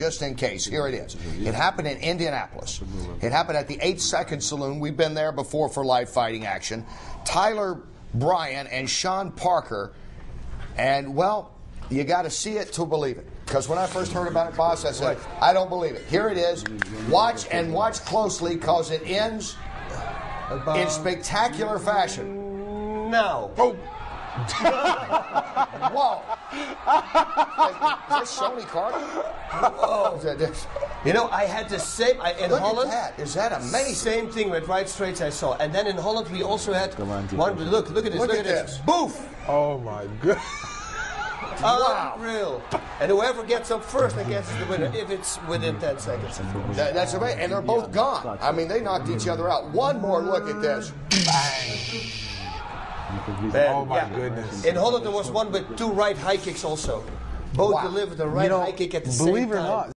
Just in case, here it is. It happened in Indianapolis. It happened at the 8 Second Saloon. We've been there before for live fighting action. Tyler Bryan and Sean Parker. And, well, you got to see it to believe it. Because when I first heard about it, boss, I said, I don't believe it. Here it is. Watch and watch closely because it ends in spectacular fashion. Now. Oh. Whoa. Is this Sony Carter? Whoa. You know, I had the same in Holland. At that. Is that amazing? Same thing with right straights I saw. And then in Holland we also had one. Look at this. Look at this. Boof. Oh my god. Wow. Unreal. And whoever gets up first, I guess, is the winner if it's within 10 seconds. That's amazing. And they're both gone. I mean, they knocked each other out. One more look at this. Bang. Oh my goodness. In Holland there was one with 2 right high kicks also. Both delivered a right high kick at the same time. Believe it or not.